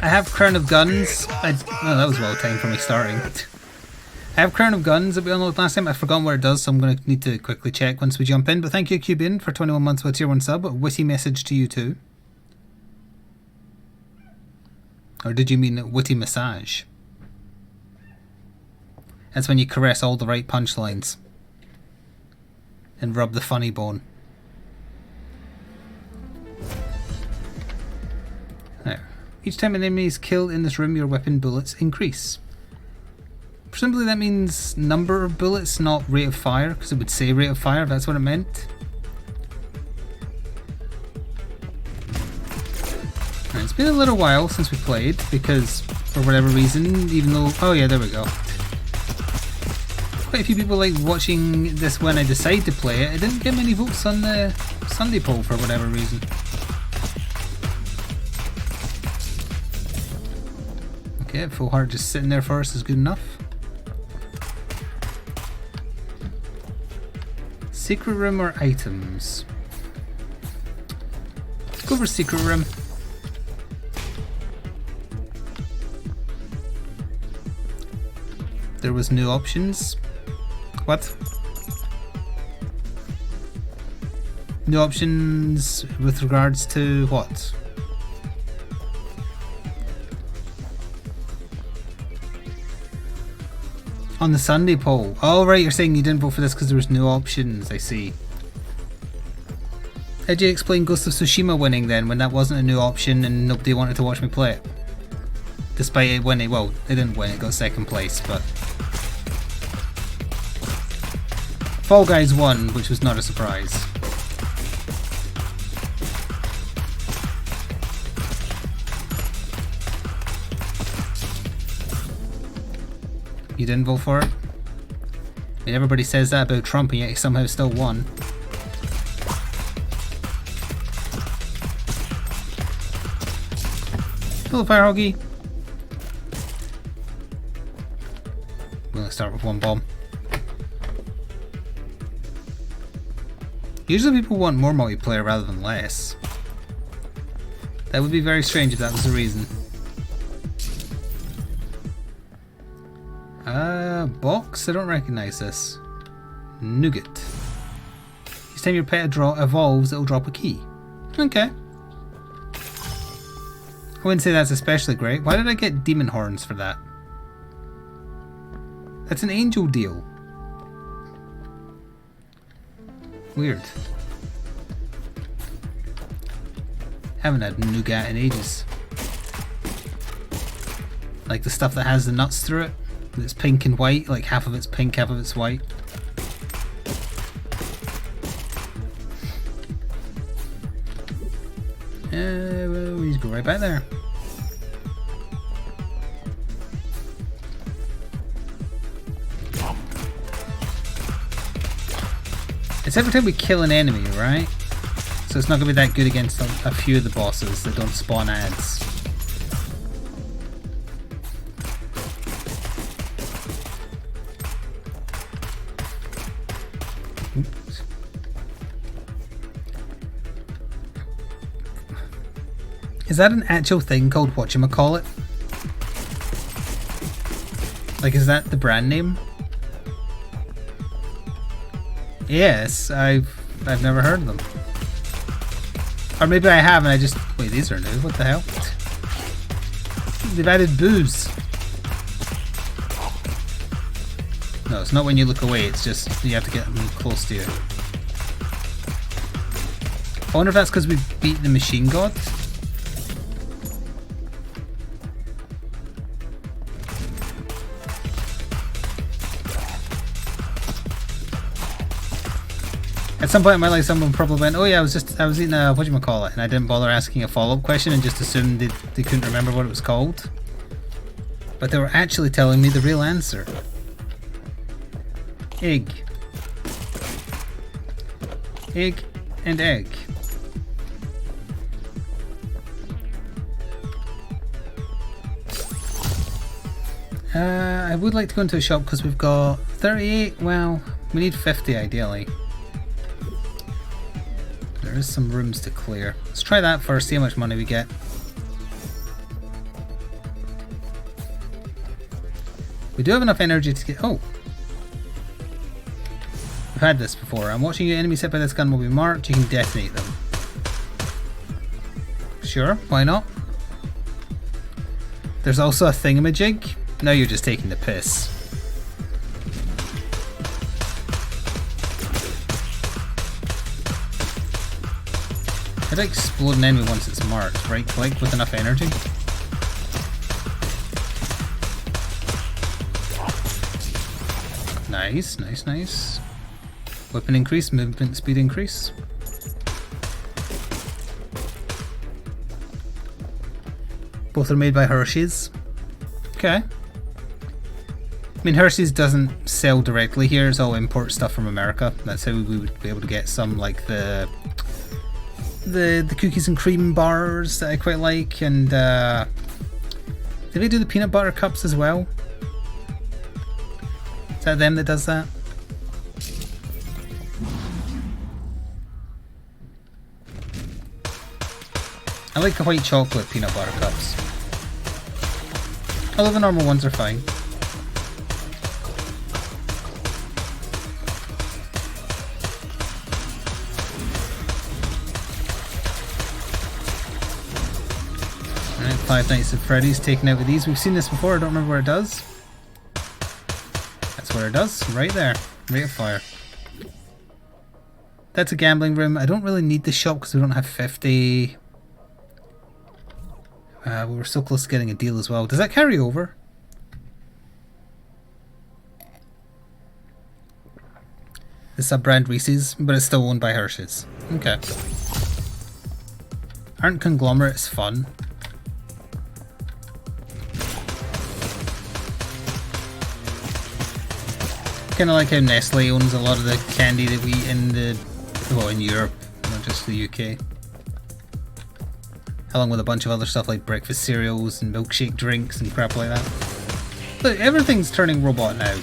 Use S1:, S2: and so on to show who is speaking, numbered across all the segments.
S1: I have Crown of Guns. Oh, that was well timed for me starting. I have Crown of Guns that we unlocked last time. I've forgotten what it does, so I'm going to need to quickly check once we jump in. But thank you, Cubian, for 21 months with tier 1 sub. A witty message to you too. Or did you mean witty massage? That's when you caress all the right punchlines. And rub the funny bone. There. Each time an enemy is killed in this room, your weapon bullets increase. Presumably that means number of bullets, not rate of fire, because it would say rate of fire if that's what it meant. Right, it's been a little while since we played, because for whatever reason, even though... Oh yeah, there we go. Quite a few people like watching this when I decide to play it. I didn't get many votes on the Sunday poll for whatever reason. Okay, full heart just sitting there for us is good enough. Secret room or items? Let's go for secret room. There was new options. What? New options with regards to what? On the Sunday poll. Oh right, you're saying you didn't vote for this because there was no options, I see. How'd you explain Ghost of Tsushima winning then, when that wasn't a new option and nobody wanted to watch me play it? Despite it winning, well, it didn't win, it got second place, but... Fall Guys won, which was not a surprise. You didn't vote for it? I mean, everybody says that about Trump and yet he somehow still won. Hello, Fire Hoggy. We're gonna start with one bomb. Usually people want more multiplayer rather than less. That would be very strange if that was the reason. Box? I don't recognize this. Nougat. Each time your pet evolves, it'll drop a key. Okay. I wouldn't say that's especially great. Why did I get demon horns for that? That's an angel deal. Weird. Haven't had nougat in ages. Like the stuff that has the nuts through it. It's pink and white, like half of it's pink, half of it's white. Well, we just go right back there. It's every time we kill an enemy, right? So it's not going to be that good against a few of the bosses that don't spawn ads. Is that an actual thing called whatchamacallit? Like, is that the brand name? Yes, I've never heard of them. Or maybe I have and I just... Wait, these are new. What the hell? They've added booze. No, it's not when you look away. It's just you have to get them close to you. I wonder if that's because we beat the machine god? At some point in my life, someone probably went, "Oh yeah, I was eating a whatchamacallit," and I didn't bother asking a follow-up question and just assumed they couldn't remember what it was called. But they were actually telling me the real answer. Egg. Egg and egg. I would like to go into a shop because we've got 38, well, we need 50 ideally. There is some rooms to clear. Let's try that first, see how much money we get. We do have enough energy to get... Oh! We've had this before. I'm watching your enemies hit by this gun will be marked. You can detonate them. Sure, why not? There's also a thingamajig. Now you're just taking the piss. How to explode an enemy once it's marked? Right click with enough energy. Nice, nice, nice. Weapon increase, movement speed increase. Both are made by Hershey's. Okay. I mean, Hershey's doesn't sell directly here, it's all import stuff from America. That's how we would be able to get some, like the cookies and cream bars that I quite like, and do they do the peanut butter cups as well? Is that them that does that? I like the white chocolate peanut butter cups. Although the normal ones are fine. Alright, Five Nights at Freddy's taken out with these. We've seen this before, I don't remember where it does. That's where it does, right there. Rate of fire. That's a gambling room. I don't really need the shop because we don't have 50. We were so close to getting a deal as well. Does that carry over? The sub-brand Reese's, but it's still owned by Hershey's. Okay. Aren't conglomerates fun? Kind of like how Nestle owns a lot of the candy that we eat in Europe, not just the UK. Along with a bunch of other stuff like breakfast cereals and milkshake drinks and crap like that. Look, everything's turning robot now.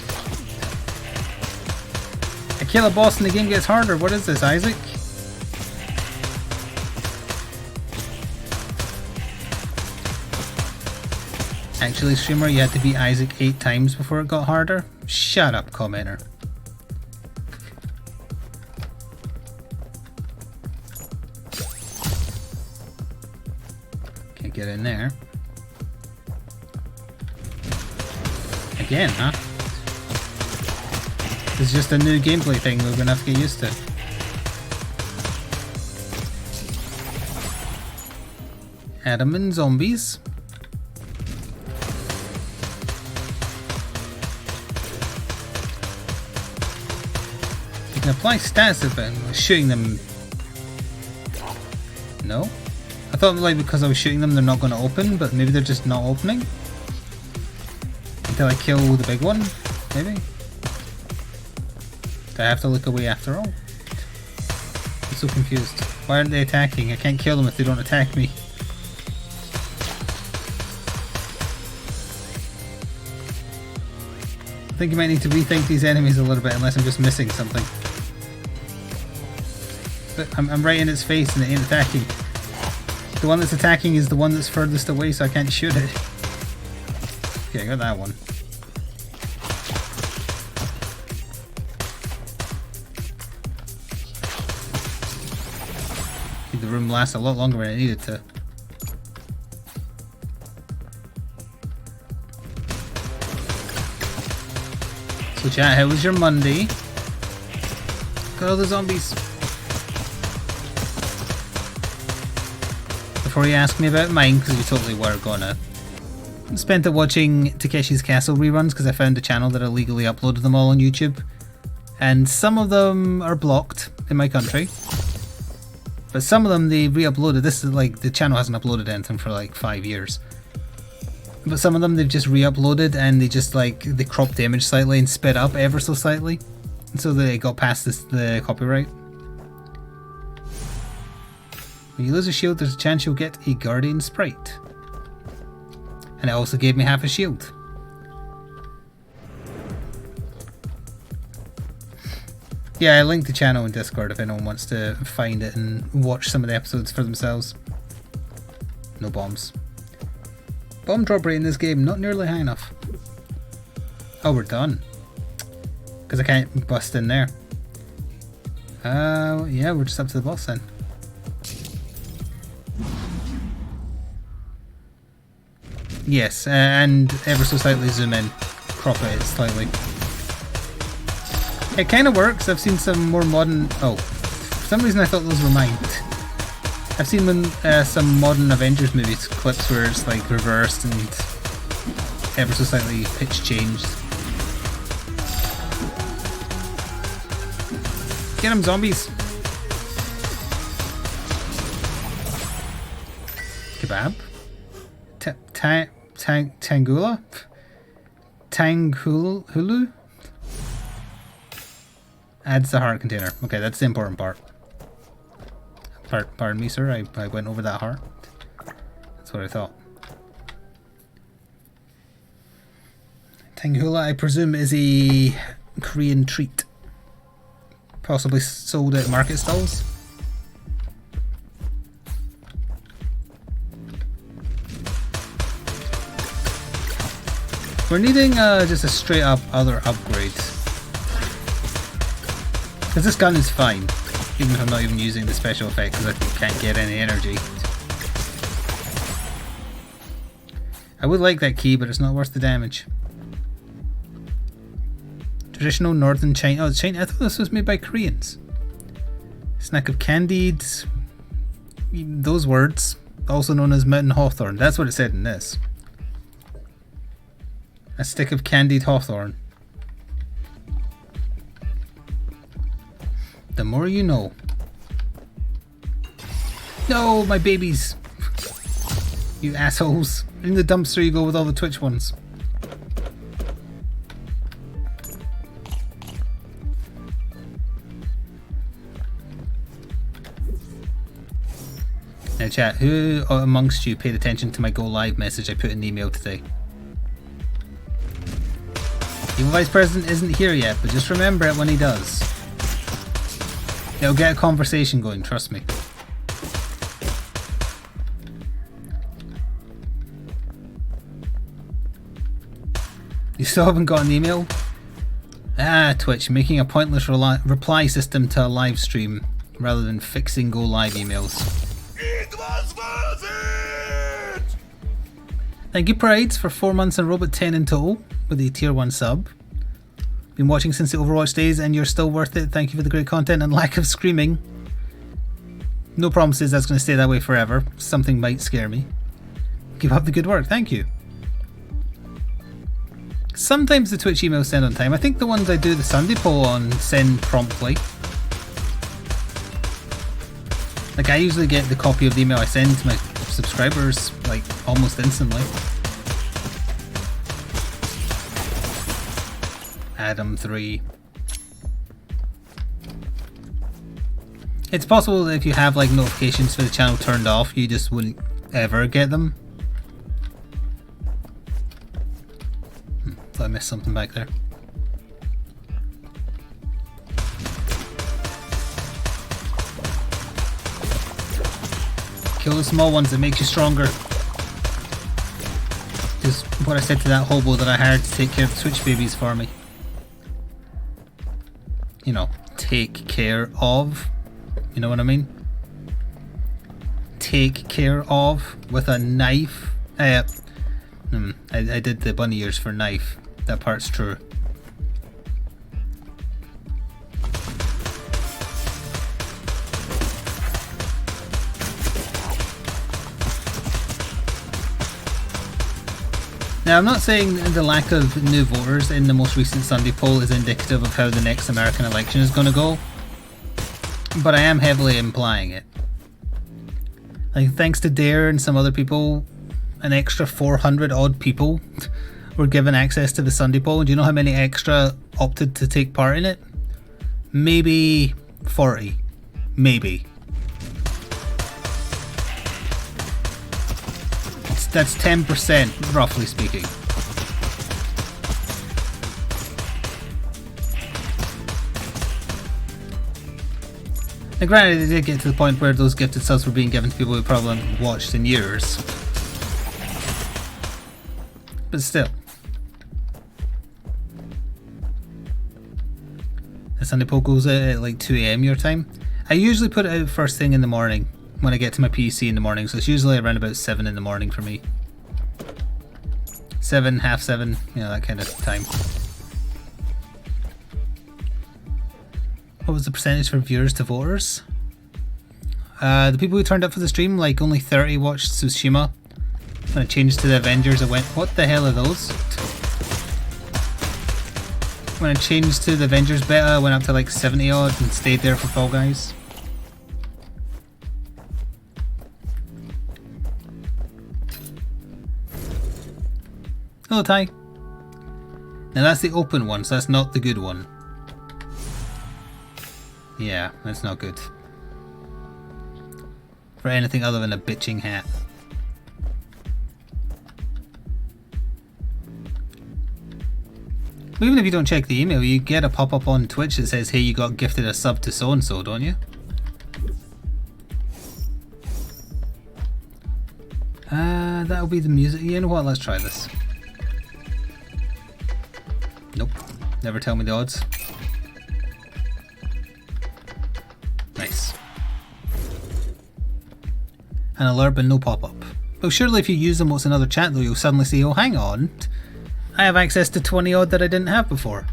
S1: I kill a boss and the game gets harder. What is this, Isaac? Actually, streamer, you had to beat Isaac 8 times before it got harder? Shut up, commenter. Can't get in there. Again, huh? It's just a new gameplay thing we're gonna have to get used to. Adam and zombies. You can apply stats if I'm shooting them. No? I thought like because I was shooting them they're not going to open, but maybe they're just not opening. Until I kill the big one, maybe? Do I have to look away after all? I'm so confused. Why aren't they attacking? I can't kill them if they don't attack me. I think you might need to rethink these enemies a little bit unless I'm just missing something. But I'm right in its face and it ain't attacking. The one that's attacking is the one that's furthest away, so I can't shoot it. Okay, I got that one. The room lasts a lot longer than it needed to. So chat, how was your Monday? Got all the zombies. Before you ask me about mine, because we totally were gonna. Spent it watching Takeshi's Castle reruns because I found a channel that illegally uploaded them all on YouTube. And some of them are blocked in my country. But some of them they re-uploaded. This is like, the channel hasn't uploaded anything for like 5 years. But some of them they've just re-uploaded and they just like, they cropped the image slightly and sped up ever so slightly. And so they got past the copyright. When you lose a shield, there's a chance you'll get a Guardian Sprite. And it also gave me half a shield. Yeah, I linked the channel in Discord if anyone wants to find it and watch some of the episodes for themselves. No bombs. Bomb drop rate in this game, not nearly high enough. Oh, we're done. Because I can't bust in there. Yeah, we're just up to the boss then. Yes, and ever so slightly zoom in. Crop it slightly. It kind of works. I've seen some more modern... Oh, for some reason I thought those were mine. I've seen some modern Avengers movies clips where it's like reversed and ever so slightly pitch changed. Get them, zombies! Kebab? Tangula? Tanghulu? Adds the heart container. Okay, that's the important part. Pardon me, sir. I went over that heart. That's what I thought. Tanghula, I presume, is a Korean treat. Possibly sold at market stalls. We're needing just a straight up other upgrade. Because this gun is fine, even if I'm not even using the special effect because I can't get any energy. I would like that key, but it's not worth the damage. Traditional northern China. Oh, China. I thought this was made by Koreans. Snack of candied. Those words, also known as mountain hawthorn. That's what it said in this. A stick of candied hawthorn. The more you know. No, my babies. You assholes. In the dumpster you go with all the Twitch ones. Now chat, who amongst you paid attention to my go live message I put in the email today? Evil Vice President isn't here yet, but just remember it when he does. It'll get a conversation going, trust me. You still haven't got an email? Ah, Twitch, making a pointless reply system to a live stream rather than fixing go live emails. It was worth it! Thank you, Prides, for 4 months and Robot 10 in total with the tier 1 sub. Been watching since the Overwatch days and you're still worth it. Thank you for the great content and lack of screaming. No promises that's going to stay that way forever. Something might scare me. Keep up the good work. Thank you. Sometimes the Twitch emails send on time. I think the ones I do the Sunday poll on send promptly. Like I usually get the copy of the email I send to my subscribers like almost instantly. Adam 3. It's possible that if you have like notifications for the channel turned off, you just wouldn't ever get them. Thought I missed something back there. Kill the small ones, it makes you stronger. Just what I said to that hobo that I hired to take care of the Twitch babies for me. You know, take care of. You know what I mean? Take care of with a knife. I did the bunny ears for knife. That part's true. Now, I'm not saying the lack of new voters in the most recent Sunday poll is indicative of how the next American election is going to go, but I am heavily implying it. Like, thanks to Dare and some other people, an extra 400 odd people were given access to the Sunday poll. Do you know how many extra opted to take part in it? Maybe 40. Maybe. That's 10%, roughly speaking. Now granted, it did get to the point where those gifted subs were being given to people who probably haven't watched in years. But still. The Sunday poll goes out at like 2 a.m. your time. I usually put it out first thing in the morning when I get to my PC in the morning, so it's usually around about 7 in the morning for me. 7, half 7, you know, that kind of time. What was the percentage for viewers to voters? The people who turned up for the stream, like only 30 watched Tsushima. When I changed to the Avengers, I went, what the hell are those? When I changed to the Avengers beta, I went up to like 70 odd and stayed there for Fall Guys. Hello, Ty. Now that's the open one, so that's not the good one. Yeah, that's not good. For anything other than a bitching hat. But even if you don't check the email, you get a pop-up on Twitch that says, hey, you got gifted a sub to so-and-so, don't you? That'll be the music. You know what? Let's try this. Nope. Never tell me the odds. Nice. An alert but no pop-up. Well, surely if you use them what's another chat though, you'll suddenly say, oh, hang on. I have access to 20 odd that I didn't have before.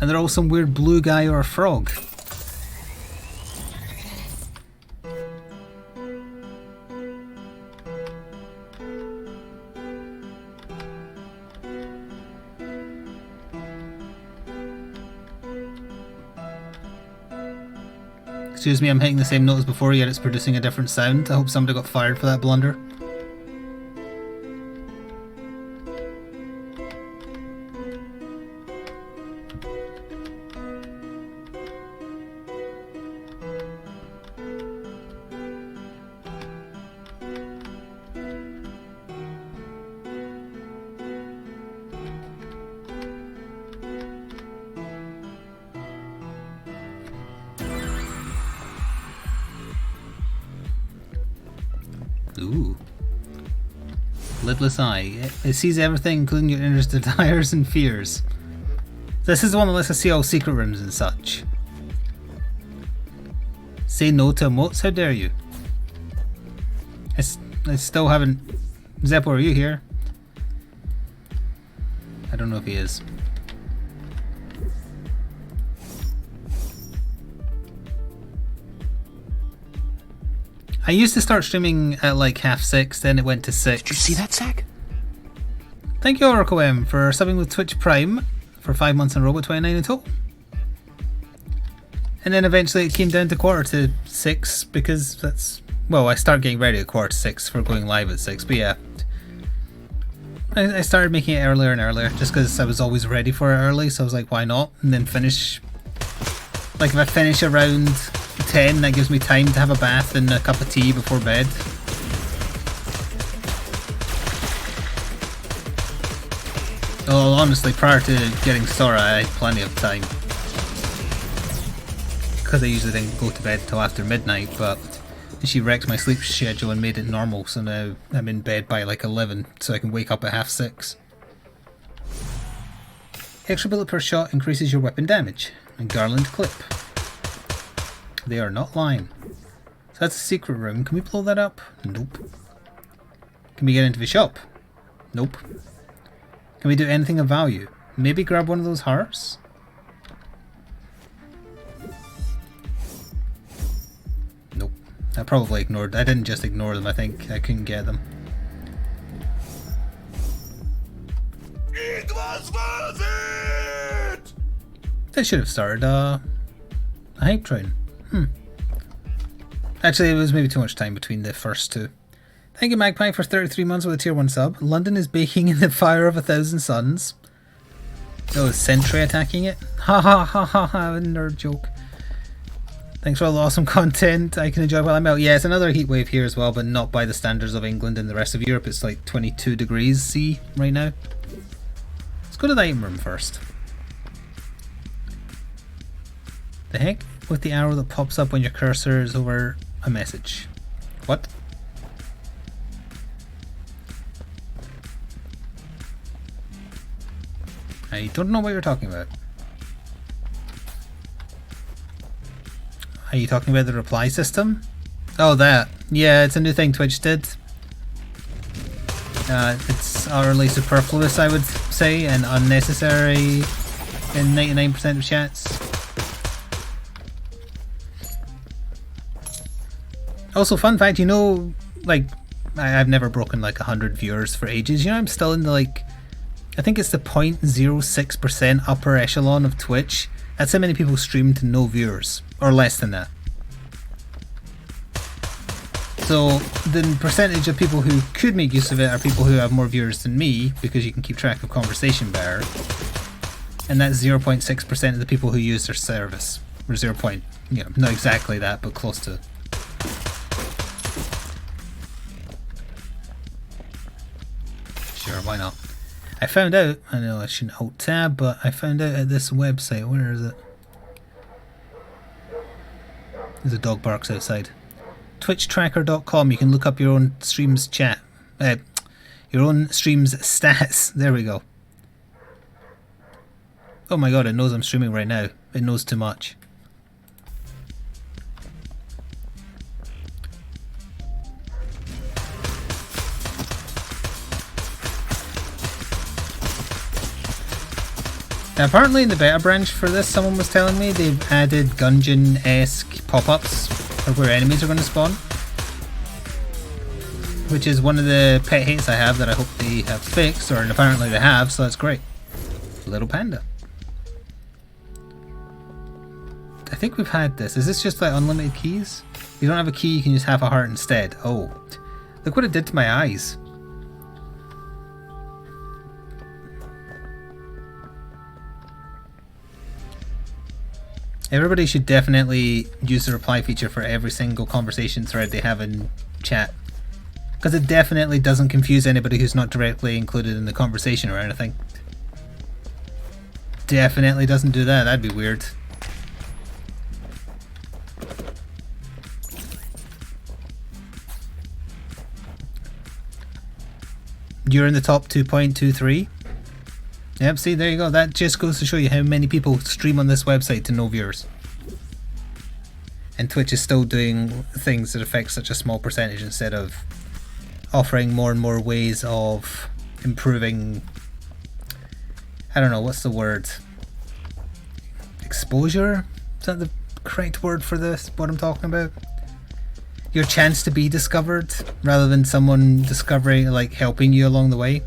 S1: And they're all some weird blue guy or a frog. Excuse me, I'm hitting the same note as before, yet it's producing a different sound. I hope somebody got fired for that blunder. Ooh. Lidless eye. It sees everything, including your innerst desires and fears. This is the one that lets us see all secret rooms and such. Say no to emotes, how dare you? I still haven't... Zeppo, are you here? I don't know if he is. I used to start streaming at like 6:30, then it went to 6.
S2: Did you see that, Zach?
S1: Thank you, Oracle M, for subbing with Twitch Prime for 5 months in a row at 29 in total. And then eventually it came down to 6:45 because that's... Well, I start getting ready at 6:45 for going live at 6, but yeah. I started making it earlier and earlier just because I was always ready for it early, so I was like, why not? And then finish... Like if I finish around 10, that gives me time to have a bath and a cup of tea before bed. Well, honestly, prior to getting Sora, I had plenty of time. Because I usually didn't go to bed until after midnight, but she wrecked my sleep schedule and made it normal, so now I'm in bed by like 11, so I can wake up at 6:30. Extra bullet per shot increases your weapon damage. And Garland clip. They are not lying. So that's a secret room. Can we blow that up? Nope. Can we get into the shop? Nope. Can we do anything of value? Maybe grab one of those hearts? Nope. I probably ignored. I didn't just ignore them, I think. I couldn't get them.
S2: It was worth it!
S1: They should have started a hype train. Actually, it was maybe too much time between the first two. Thank you, Magpie, for 33 months with a tier 1 sub. London is baking in the fire of 1,000 suns. Oh, is Sentry attacking it? Ha ha ha ha ha, nerd joke. Thanks for all the awesome content I can enjoy while I'm out. Yeah, it's another heat wave here as well, but not by the standards of England and the rest of Europe. It's like 22 degrees C right now. Let's go to the item room first. The heck with the arrow that pops up when your cursor is over a message? What? I don't know what you're talking about. Are you talking about the reply system? Oh, that. Yeah, it's a new thing Twitch did. It's utterly superfluous, I would say, and unnecessary in 99% of chats. Also, fun fact, you know, like, I've never broken like 100 viewers for ages. You know, I'm still in the like, I think it's the 0.06% upper echelon of Twitch. That's how many people stream to no viewers, or less than that. So the percentage of people who could make use of it are people who have more viewers than me, because you can keep track of conversation better. And that's 0.6% of the people who use their service. Or 0. You know, not exactly that, but close to. Sure, why not? I found out, I know I shouldn't alt tab, but I found out at this website, where is it? There's a dog barks outside. Twitchtracker.com, you can look up your own streams chat. Your own streams stats. There we go. Oh my god, it knows I'm streaming right now. It knows too much. Now apparently in the beta branch for this, someone was telling me, they've added Gungeon-esque pop-ups for where enemies are going to spawn. Which is one of the pet hates I have that I hope they have fixed, or apparently they have, so that's great. Little panda. I think we've had this. Is this just like unlimited keys? If you don't have a key, you can just have a heart instead. Oh, look what it did to my eyes. Everybody should definitely use the reply feature for every single conversation thread they have in chat. Because it definitely doesn't confuse anybody who's not directly included in the conversation or anything. Definitely doesn't do that, that'd be weird. You're in the top 2.23. Yep, see, there you go. That just goes to show you how many people stream on this website to no viewers. And Twitch is still doing things that affect such a small percentage instead of offering more and more ways of improving, I don't know, what's the word? Exposure? Is that the correct word for this? What I'm talking about? Your chance to be discovered rather than someone discovering, like, helping you along the way.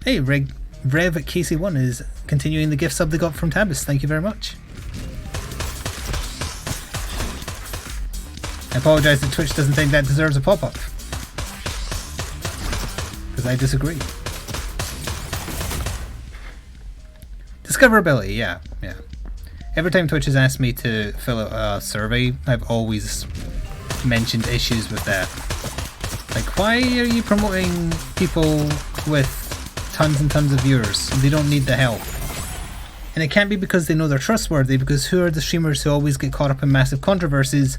S1: Hey, Rev at KC1 is continuing the gift sub they got from Tabis. Thank you very much. I apologise that Twitch doesn't think that deserves a pop-up. Because I disagree. Discoverability, yeah. Every time Twitch has asked me to fill out a survey, I've always mentioned issues with that. Like, why are you promoting people with tons and tons of viewers? They don't need the help. And it can't be because they know they're trustworthy, because who are the streamers who always get caught up in massive controversies?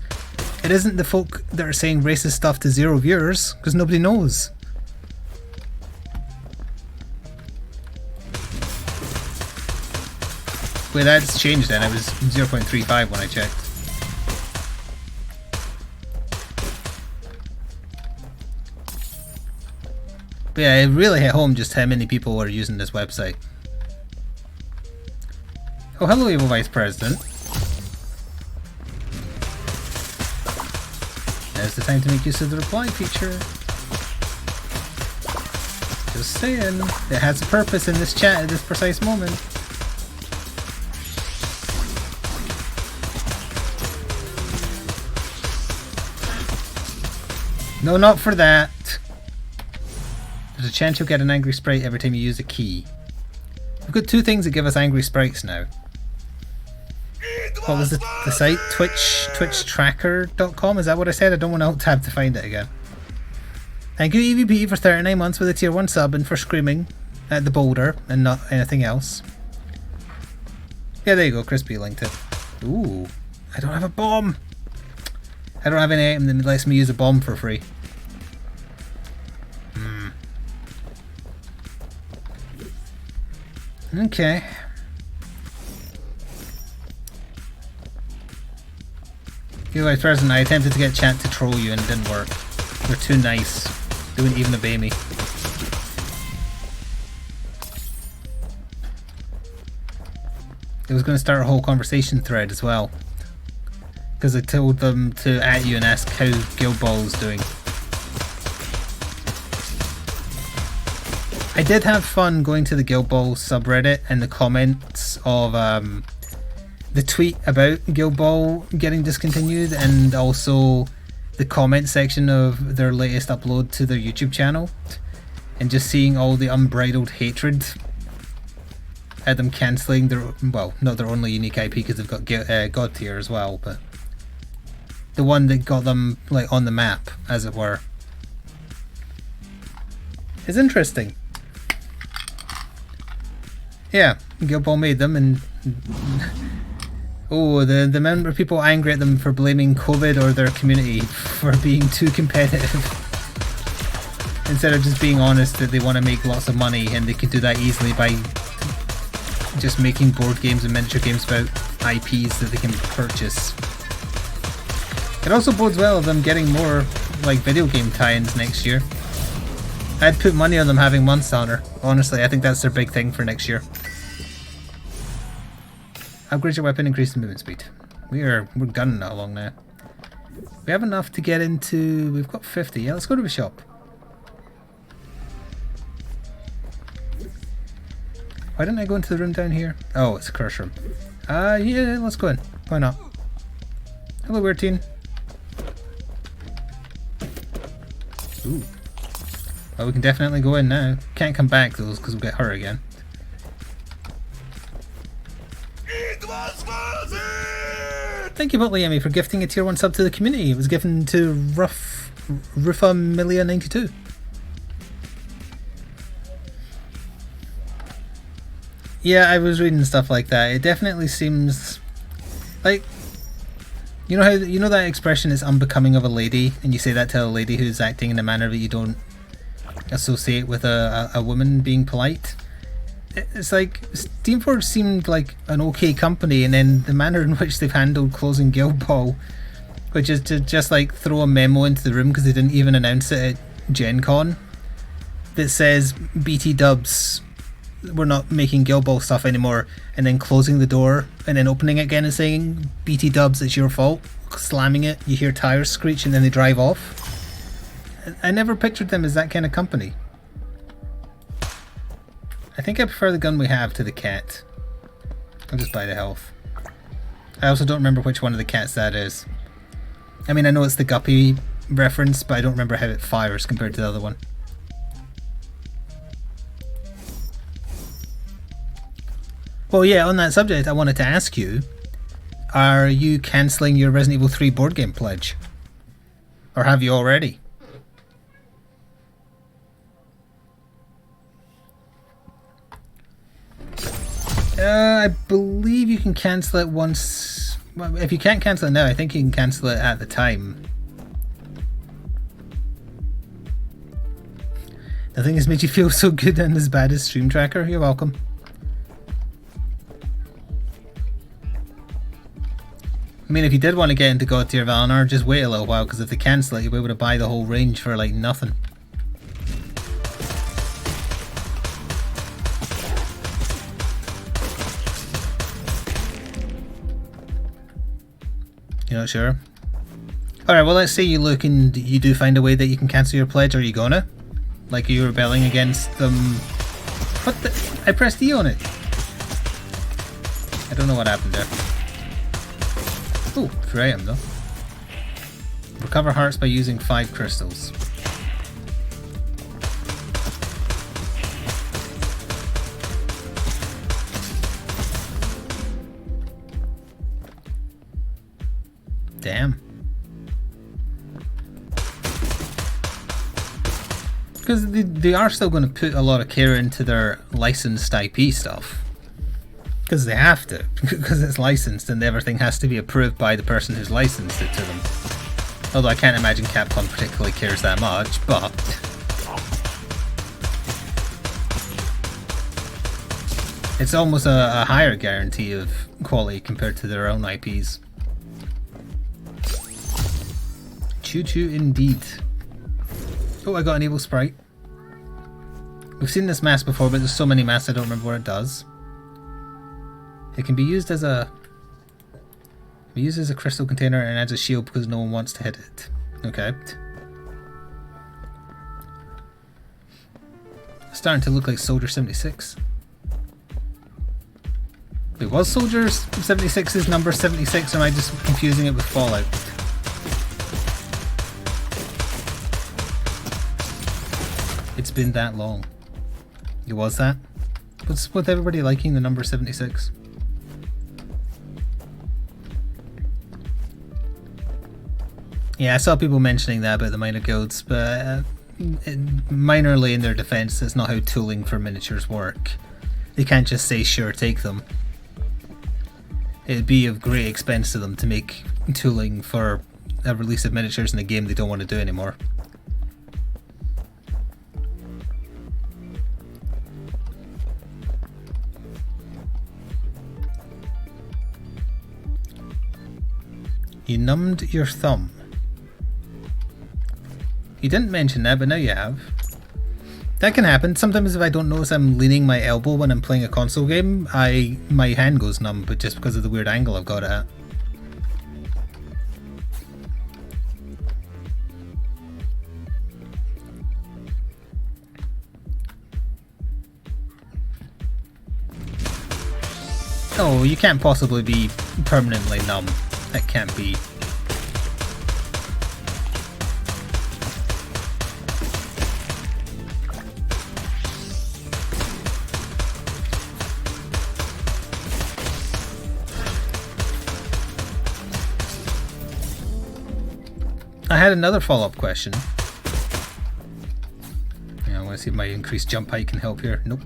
S1: It isn't the folk that are saying racist stuff to 0 viewers, because nobody knows. Wait, that's changed then. It was 0.35 when I checked. But yeah, it really hit home just how many people are using this website. Oh, hello, Evil Vice President. Now's the time to make use of the reply feature. Just saying, it has a purpose in this chat at this precise moment. No, not for that. There's a chance you'll get an angry sprite every time you use a key. We've got 2 things that give us angry sprites now. What was the site? Twitchtracker.com? Is that what I said? I don't want to alt-tab to find it again. Thank you EVP for 39 months with a tier 1 sub and for screaming at the boulder and not anything else. Yeah, there you go. Crispy linked it. Ooh, I don't have a bomb. I don't have any item that lets me use a bomb for free. You vice president, I attempted to get chat to troll you and it didn't work. They're too nice. They wouldn't even obey me. It was going to start a whole conversation thread as well. Because I told them to at you and ask how Guild Ball's doing. I did have fun going to the Guild Ball subreddit and the comments of the tweet about Guild Ball getting discontinued, and also the comment section of their latest upload to their YouTube channel, and just seeing all the unbridled hatred at them cancelling their, well, not their only unique IP because they've got God Tier as well, but the one that got them like on the map, as it were. It's interesting. Yeah, Guild Ball made them, and oh, the amount of people angry at them for blaming COVID or their community for being too competitive instead of just being honest that they want to make lots of money, and they can do that easily by just making board games and miniature games about IPs that they can purchase. It also bodes well of them getting more like video game tie-ins next year. I'd put money on them having Monster Hunter. Honestly, I think that's their big thing for next year. Upgrade your weapon, increase the movement speed. We're gunning it along now. We have enough to get into. We've got 50. Yeah, let's go to the shop. Why didn't I go into the room down here? Oh, it's a curse room. Yeah, let's go in. Why not? Hello, weird teen. Ooh. Well, we can definitely go in now. Can't come back though, because we'll get hurt again. Thank you, Butley Emmy, for gifting a tier 1 sub to the community. It was given to Ruffamilia92. Yeah, I was reading stuff like that. It definitely seems like, you know how, you know that expression is unbecoming of a lady, and you say that to a lady who's acting in a manner that you don't associate with a woman being polite. It's like Steamforge seemed like an okay company, and then the manner in which they've handled closing Guild Ball, which is to just like throw a memo into the room because they didn't even announce it at Gen Con that says BT Dubs, we're not making Guild Ball stuff anymore, and then closing the door and then opening it again and saying BT Dubs, it's your fault, slamming it, you hear tires screech, and then they drive off. I never pictured them as that kind of company. I think I prefer the gun we have to the cat. I'll just buy the health. I also don't remember which one of the cats that is. I mean, I know it's the Guppy reference, but I don't remember how it fires compared to the other one. Well, yeah, on that subject, I wanted to ask you, are you cancelling your Resident Evil 3 board game pledge? Or have you already? I believe you can cancel it once. Well, if you can't cancel it now, I think you can cancel it at the time. Nothing has made you feel so good and as bad as Stream Tracker. You're welcome. I mean, if you did want to get into God Tier Valinor, just wait a little while, because if they cancel it, you'll be able to buy the whole range for like nothing. You're not sure? Alright, well, let's say you look and you do find a way that you can cancel your pledge. Are you gonna? Like, are you rebelling against them? What the? I pressed E on it. I don't know what happened there. Oh, Freya though. Recover hearts by using 5 crystals. Damn. Because they are still going to put a lot of care into their licensed IP stuff. Because they have to. Because it's licensed and everything has to be approved by the person who's licensed it to them. Although I can't imagine Capcom particularly cares that much, but... it's almost a higher guarantee of quality compared to their own IPs. Choo choo indeed. Oh, I got an evil sprite. We've seen this mask before, but there's so many masks I don't remember what it does. It can be used as a crystal container and adds a shield because no one wants to hit it. Okay. Starting to look like Soldier 76. Wait, was Soldier 76's number 76, or am I just confusing it with Fallout? It's been that long. It was that? What's with everybody liking the number 76? Yeah, I saw people mentioning that about the minor guilds, but minorly in their defense, that's not how tooling for miniatures work. They can't just say, sure, take them. It'd be of great expense to them to make tooling for a release of miniatures in a game they don't want to do anymore. You numbed your thumb. You didn't mention that, but now you have. That can happen. Sometimes if I don't notice I'm leaning my elbow when I'm playing a console game, my hand goes numb, but just because of the weird angle I've got it at. Oh, you can't possibly be permanently numb. That can't be. I had another follow-up question. Yeah, I want to see if my increased jump height can help here. Nope.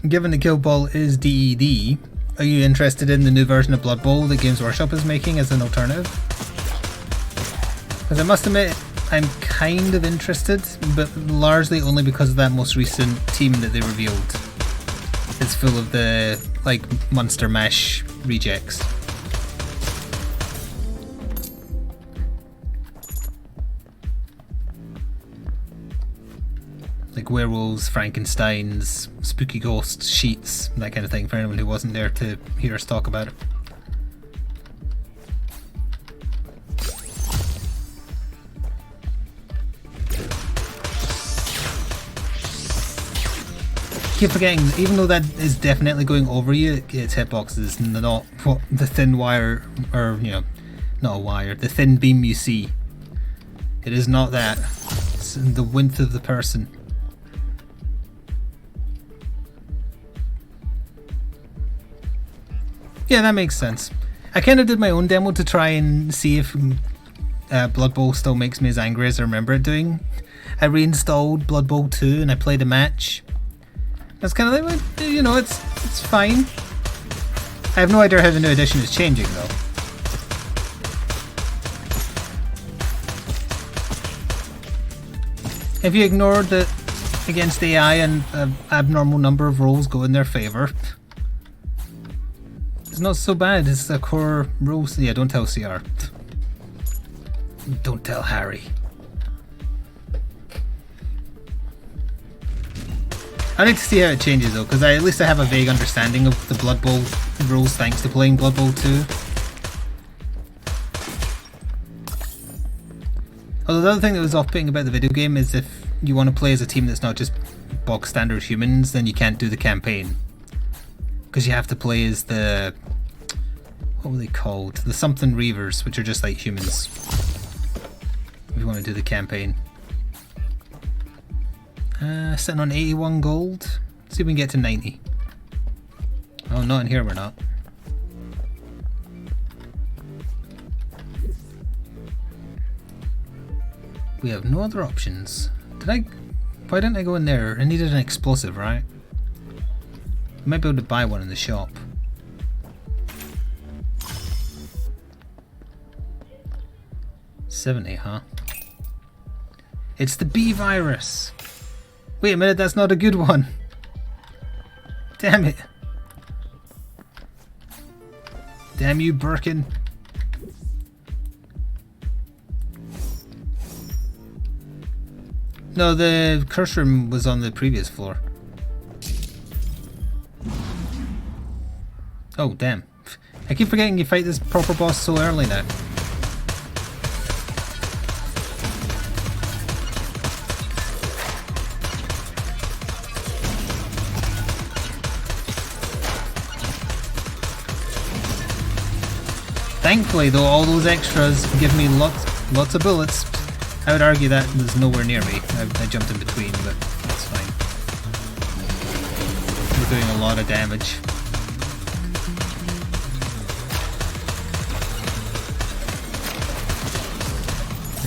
S1: Given the Guild Ball is DED, are you interested in the new version of Blood Bowl that Games Workshop is making as an alternative? Because I must admit, I'm kind of interested, but largely only because of that most recent team that they revealed. It's full of the, like, Monster Mash rejects. Like werewolves, Frankensteins, spooky ghosts, sheets, that kind of thing, for anyone who wasn't there to hear us talk about it. Keep forgetting, even though that is definitely going over you, its hitbox is not what the thin wire, or, you know, not a wire, the thin beam you see. It is not that. It's in the width of the person. Yeah, that makes sense. I kind of did my own demo to try and see if Blood Bowl still makes me as angry as I remember it doing. I reinstalled Blood Bowl 2 and I played a match. That's kind of like, you know, it's fine. I have no idea how the new edition is changing though. If you ignore that against AI and an abnormal number of rolls go in their favour, it's not so bad. It's a core rule. Yeah, don't tell CR. Don't tell Harry. I need to see how it changes though, because at least I have a vague understanding of the Blood Bowl rules thanks to playing Blood Bowl 2. Although the other thing that was off-putting about the video game is if you want to play as a team that's not just bog standard humans, then you can't do the campaign. Because you have to play as the... what were they called? The something Reavers, which are just like humans. If you want to do the campaign. Sitting on 81 gold. Let's see if we can get to 90. Oh, not in here we're not. We have no other options. Why didn't I go in there? I needed an explosive, right? I might be able to buy one in the shop. $70, huh? It's the bee virus! Wait a minute, that's not a good one! Damn it! Damn you, Birkin! No, the curse room was on the previous floor. Oh, damn. I keep forgetting you fight this proper boss so early now. Thankfully, though, all those extras give me lots of bullets. I would argue that was nowhere near me. I jumped in between, but that's fine. We're doing a lot of damage.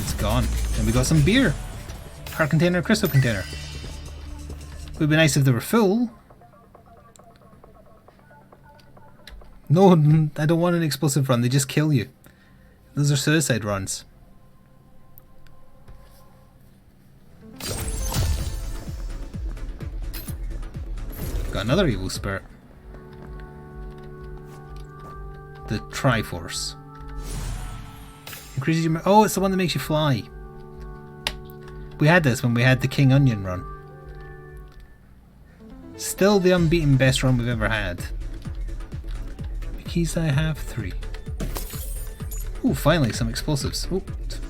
S1: It's gone. And we got some beer. Heart container, crystal container. It would be nice if they were full. No, I don't want an explosive run. They just kill you. Those are suicide runs. Got another evil spirit. The Triforce. Increases your... Oh, it's the one that makes you fly. We had this when we had the King Onion run. Still the unbeaten best run we've ever had. Keys I have 3. Ooh, finally some explosives. Ooh,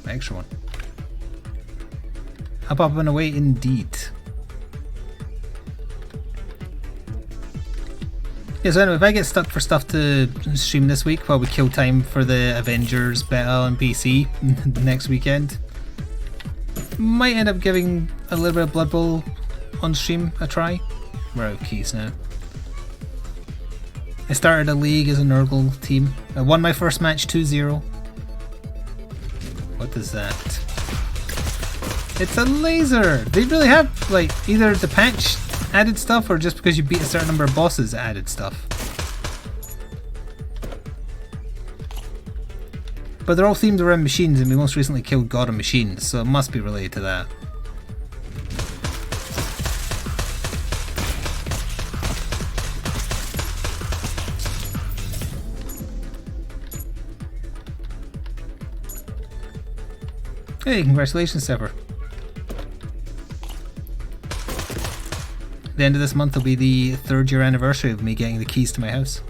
S1: extra one. Up, up and away indeed. Yeah, so anyway, if I get stuck for stuff to stream this week while we kill time for the Avengers beta on PC next weekend, might end up giving a little bit of Blood Bowl on stream a try. We're out of keys now. I started a league as a Nurgle team. I won my first match 2-0. What is that? It's a laser! They really have, like, either the patch added stuff or just because you beat a certain number of bosses added stuff. But they're all themed around machines, and we most recently killed God of Machines, so it must be related to that. Hey, congratulations, Sepper. The end of this month will be the 3rd year anniversary of me getting the keys to my house.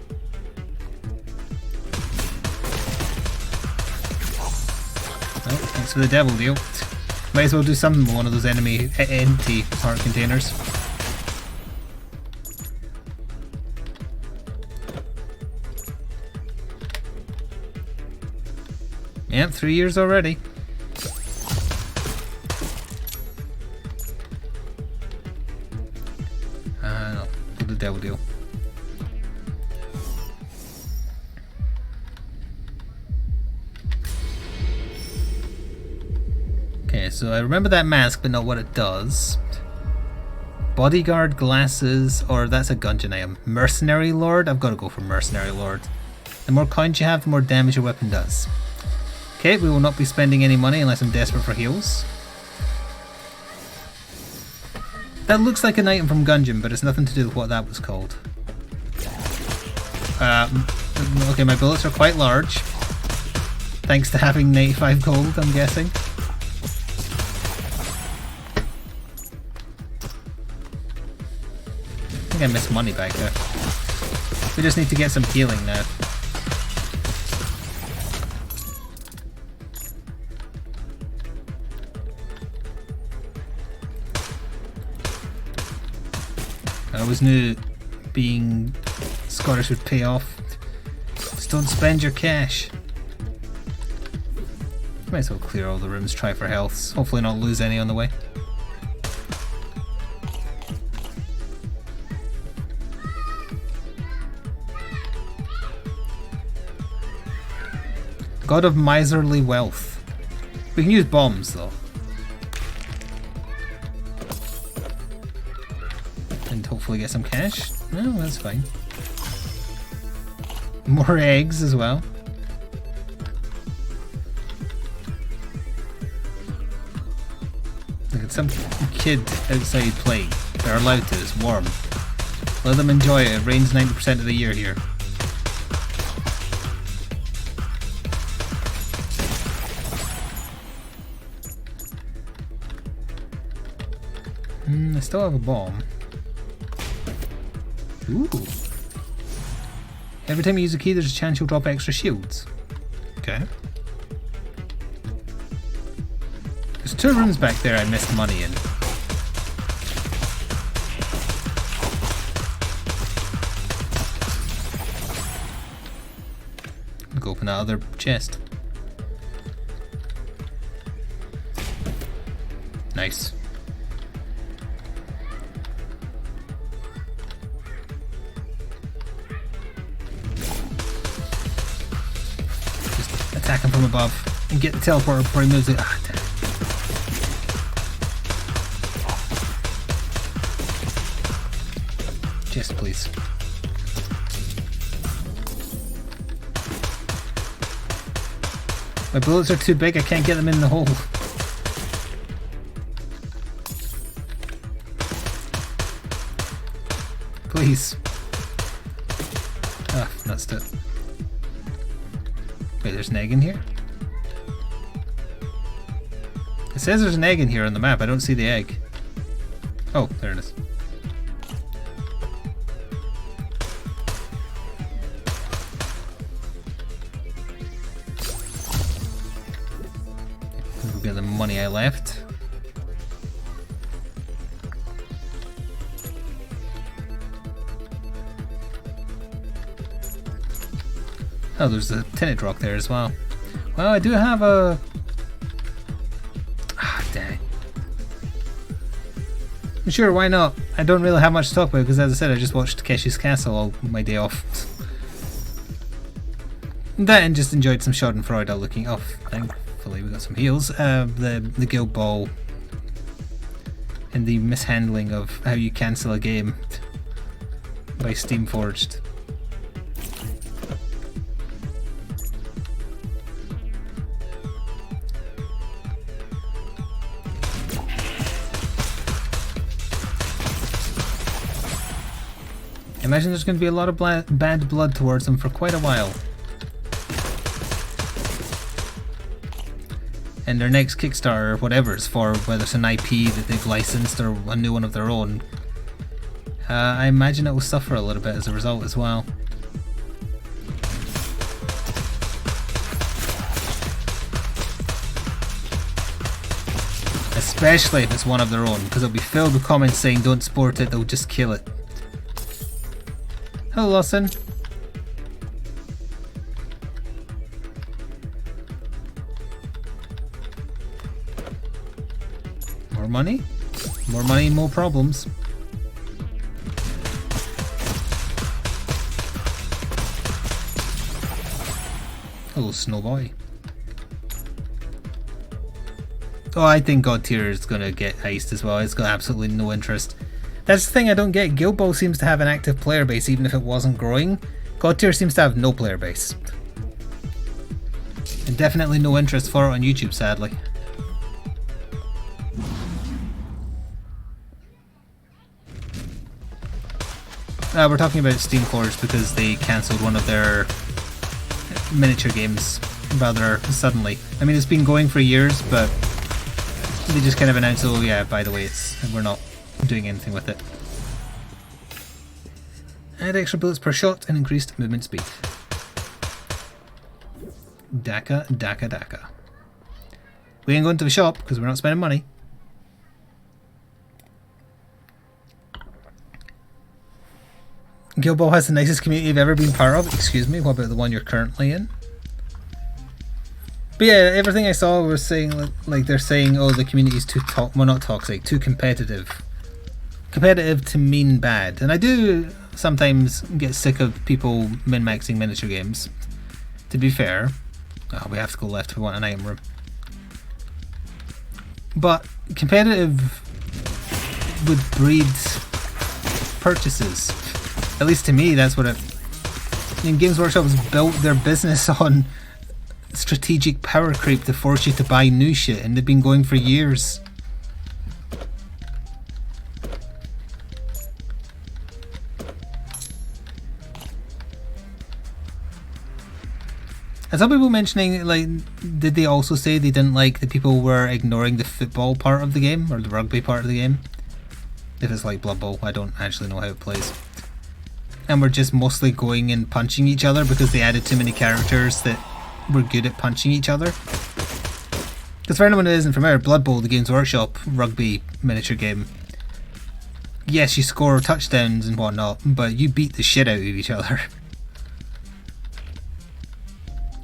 S1: Oh, thanks for the devil deal. Might as well do something with one of those enemy empty heart containers. Yep, 3 years already. Devil deal. Okay, so I remember that mask, but not what it does. Bodyguard glasses, or that's a Gungeon item. Mercenary Lord? I've got to go for Mercenary Lord. The more coins you have, the more damage your weapon does. Okay, we will not be spending any money unless I'm desperate for heals. That looks like an item from Gungeon, but it's nothing to do with what that was called. Okay, my bullets are quite large. Thanks to having 95 gold, I'm guessing. I think I missed money back there. We just need to get some healing now. I always knew being Scottish would pay off. Just don't spend your cash. Might as well clear all the rooms, try for healths. Hopefully not lose any on the way. God of miserly wealth. We can use bombs though. And hopefully get some cash. No, that's fine. More eggs as well. Look at some kid outside playing. They're allowed to, it's warm. Let them enjoy it, it rains 90% of the year here. I still have a bomb. Ooh. Every time you use a key, there's a chance you'll drop extra shields. Okay. There's 2 rooms back there I missed money in. I'll go open that other chest. Nice. Just attack him from above and get the teleporter before he moves it. Ah, damn. Chest, please. My bullets are too big, I can't get them in the hole. Please. Ah, that's it. Wait, there's an egg in here? It says there's an egg in here on the map, I don't see the egg. Oh, there it is. We'll get the money I left. Oh, there's a tinted rock there as well. Well, I do have a... Ah, dang it. Sure, why not? I don't really have much to talk about because, as I said, I just watched Takeshi's Castle all my day off. That and just enjoyed some Schadenfreude looking off. Thankfully we got some heals. The Guild Ball and the mishandling of how you cancel a game by Steamforged. I imagine there's going to be a lot of bad blood towards them for quite a while. And their next Kickstarter, or whatever it's for, whether it's an IP that they've licensed or a new one of their own, I imagine it will suffer a little bit as a result as well. Especially if it's one of their own, because it'll be filled with comments saying don't support it, they'll just kill it. Hello, Lawson. More money? More money, more problems. Hello, Snowboy. Oh, I think God Tier is going to get iced as well. It's got absolutely no interest. That's the thing I don't get. Guild Ball seems to have an active player base even if it wasn't growing. God Tier seems to have no player base. And definitely no interest for it on YouTube, sadly. We're talking about Steamforged because they cancelled one of their miniature games rather suddenly. I mean, it's been going for years, but they just kind of announced, oh yeah, by the way, we're not doing anything with it. Add extra bullets per shot and increased movement speed. Daka, Daka, Daka. We ain't going to the shop because we're not spending money. Guild Ball has the nicest community I've ever been part of. Excuse me, what about the one you're currently in? But yeah, everything I saw was saying, like they're saying, oh, the community's too well, not toxic, too competitive. Competitive to mean bad. And I do sometimes get sick of people min-maxing miniature games. To be fair. Oh, we have to go left if we want an item room. But competitive would breed purchases. At least to me, that's what it... I mean, Games Workshop has built their business on strategic power creep to force you to buy new shit, and they've been going for years. And some people mentioning, like, did they also say they didn't like that people were ignoring the football part of the game, or the rugby part of the game? If it's like Blood Bowl, I don't actually know how it plays. And we're just mostly going and punching each other because they added too many characters that were good at punching each other. Because for anyone who isn't familiar, Blood Bowl, the Games Workshop rugby miniature game, yes, you score touchdowns and whatnot, but you beat the shit out of each other.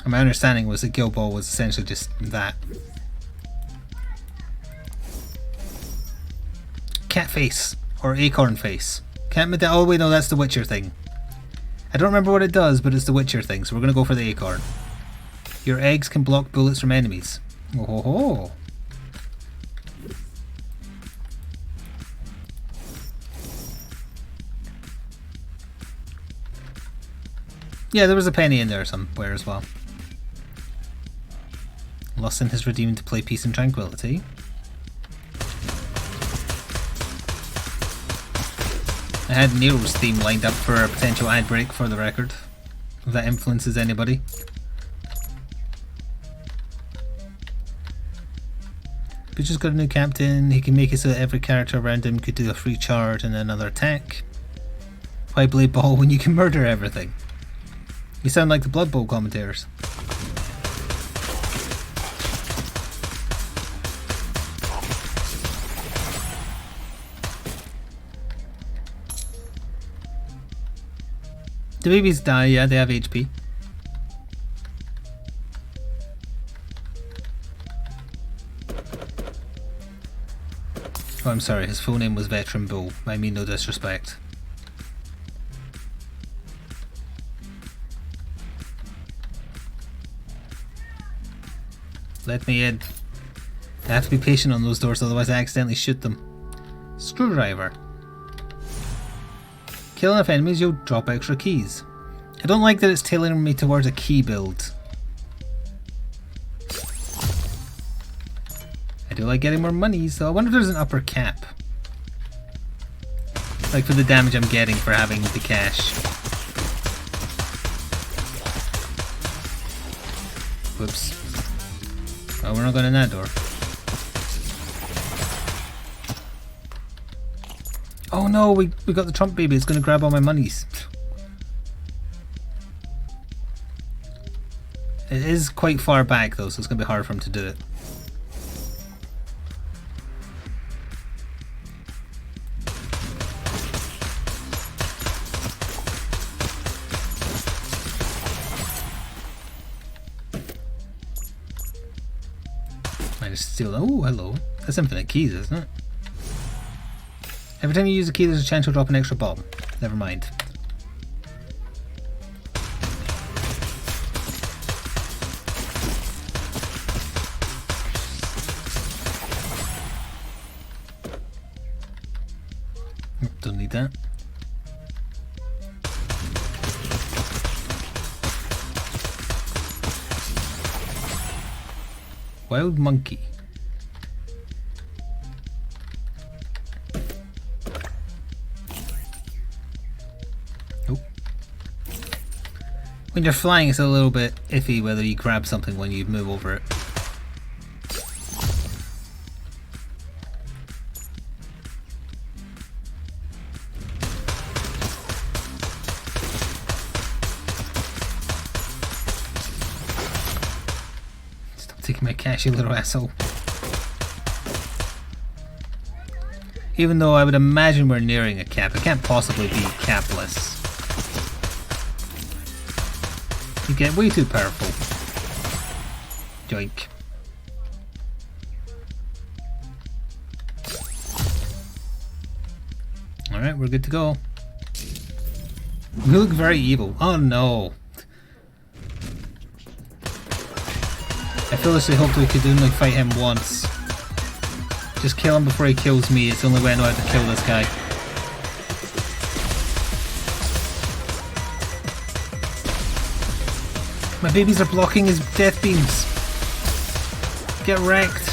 S1: And my understanding was that Guild Ball was essentially just that. Cat face, or acorn face. Can't admit that. Oh wait, no, that's the Witcher thing. I don't remember what it does, but it's the Witcher thing, so we're gonna go for the acorn. Your eggs can block bullets from enemies. Oh ho ho. Yeah, there was a penny in there somewhere as well. Lawson has redeemed to play Peace and Tranquility. I had Nero's theme lined up for a potential ad break for the record, if that influences anybody. We just got a new captain. He can make it so that every character around him could do a free charge and another attack. Why Blade Ball when you can murder everything? You sound like the Blood Bowl commentators. The babies die, yeah, they have HP. Oh, I'm sorry, his full name was Veteran Bull. I mean no disrespect. Let me in. I have to be patient on those doors, otherwise I accidentally shoot them. Screwdriver. Kill enough enemies, you'll drop extra keys. I don't like that it's tailoring me towards a key build. I do like getting more money, so I wonder if there's an upper cap. Like for the damage I'm getting for having the cash. Whoops. Oh, we're not going in that door. Oh no, we got the Trump baby. It's going to grab all my monies. It is quite far back though, so it's going to be hard for him to do it. I just steal. Oh, hello. That's infinite keys, isn't it? Every time you use a key, there's a chance you'll drop an extra bomb. Never mind. Don't need that. Wild monkey. Oh. When you're flying, it's a little bit iffy whether you grab something when you move over it. Taking my cash, you little asshole. Even though I would imagine we're nearing a cap, it can't possibly be capless. You get way too powerful. Joink. Alright, we're good to go. We look very evil. Oh no. I foolishly hoped we could only fight him once. Just kill him before he kills me. It's the only way I know how to kill this guy. My babies are blocking his death beams. Get wrecked.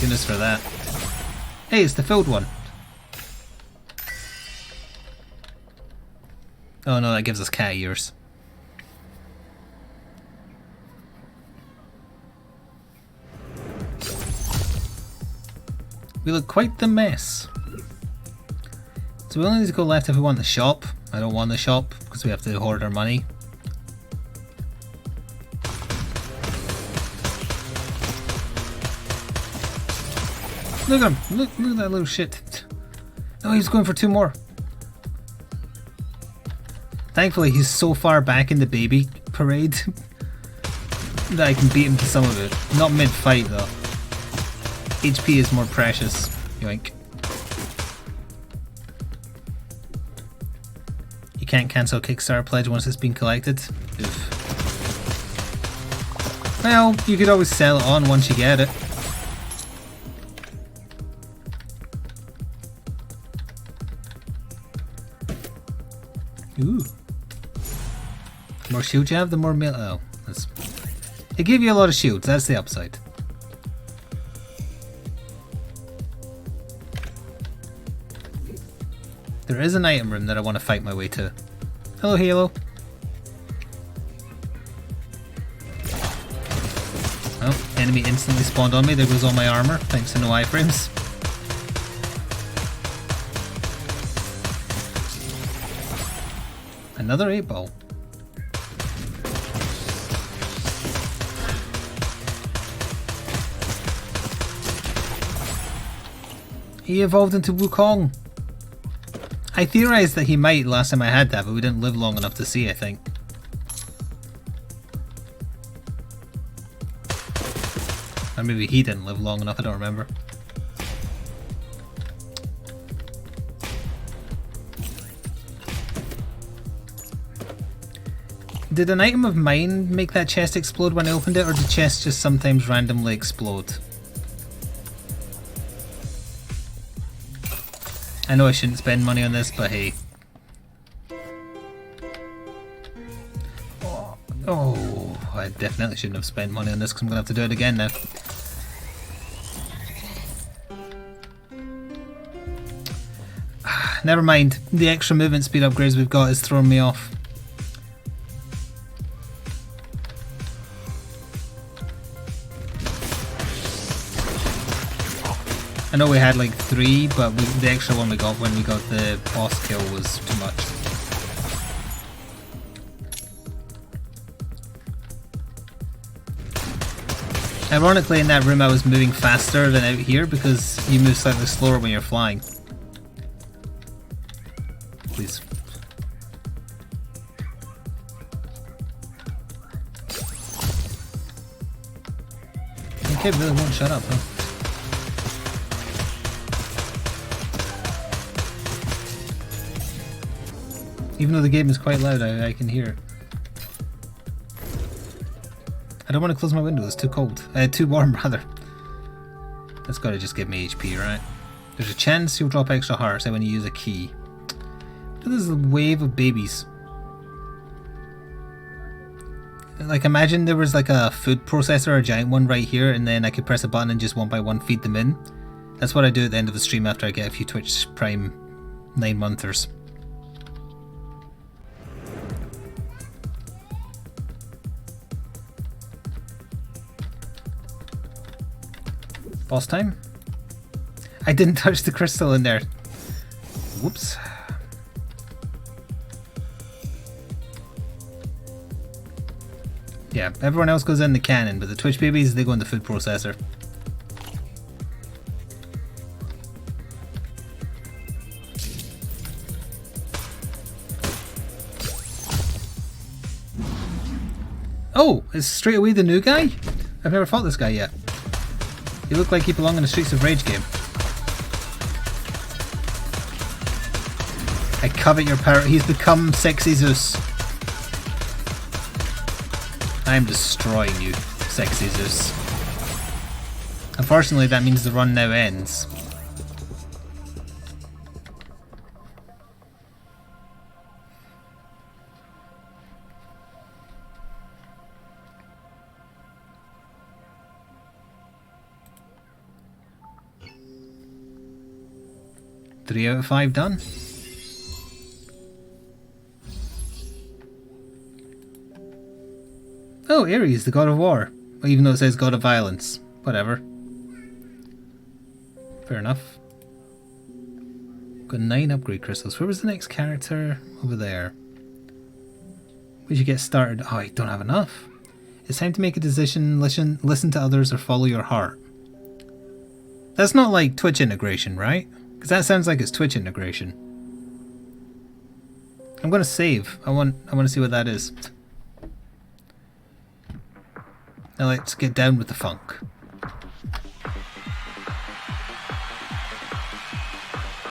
S1: Goodness for that. Hey, it's the filled one. Oh no, that gives us cat ears. We look quite the mess. So we only need to go left if we want the shop. I don't want the shop because we have to hoard our money. Look at him! Look at that little shit. Oh, he's going for 2 more. Thankfully, he's so far back in the baby parade that I can beat him to some of it. Not mid-fight though. HP is more precious. Yoink. You can't cancel a Kickstarter pledge once it's been collected. Oof. Well, you could always sell it on once you get it. Ooh. The more shields you have, the more meal. Oh, that's. It gave you a lot of shields, that's the upside. There is an item room that I want to fight my way to. Hello, Halo. Oh, enemy instantly spawned on me. There goes all my armor, thanks to no iframes. Another 8-ball. He evolved into Wukong. I theorized that he might last time I had that, but we didn't live long enough to see, I think. Or maybe he didn't live long enough, I don't remember. Did an item of mine make that chest explode when I opened it, or did chests just sometimes randomly explode? I know I shouldn't spend money on this, but hey. Oh, I definitely shouldn't have spent money on this because I'm going to have to do it again now. Never mind, the extra movement speed upgrades we've got is throwing me off. I know we had like 3, but the extra one we got when we got the boss kill was too much. Ironically, in that room I was moving faster than out here because you move slightly slower when you're flying. Please. The kid really won't shut up, huh? Even though the game is quite loud, I can hear it. I don't want to close my window, it's too cold. Too warm, rather. That's gotta just give me HP, right? There's a chance you'll drop extra hearts when you use a key. This is a wave of babies. Like, imagine there was like a food processor, a giant one right here, and then I could press a button and just one by one feed them in. That's what I do at the end of the stream after I get a few Twitch Prime 9-monthers. Boss time? I didn't touch the crystal in there. Whoops. Yeah, everyone else goes in the cannon, but the Twitch babies, they go in the food processor. Oh, it's straight away the new guy? I've never fought this guy yet. You look like you belong in a Streets of Rage game. I covet your power. He's become Sexy Zeus. I am destroying you, Sexy Zeus. Unfortunately, that means the run now ends. Three out of 5 done. Oh, Ares, the god of war. Well, even though it says god of violence. Whatever. Fair enough. Got 9 upgrade crystals. Where was the next character? Over there. We should get started. Oh, I don't have enough. It's time to make a decision. Listen to others or follow your heart. That's not like Twitch integration, right? Because that sounds like it's Twitch integration. I'm gonna save. I want to see what that is. Now let's get down with the funk.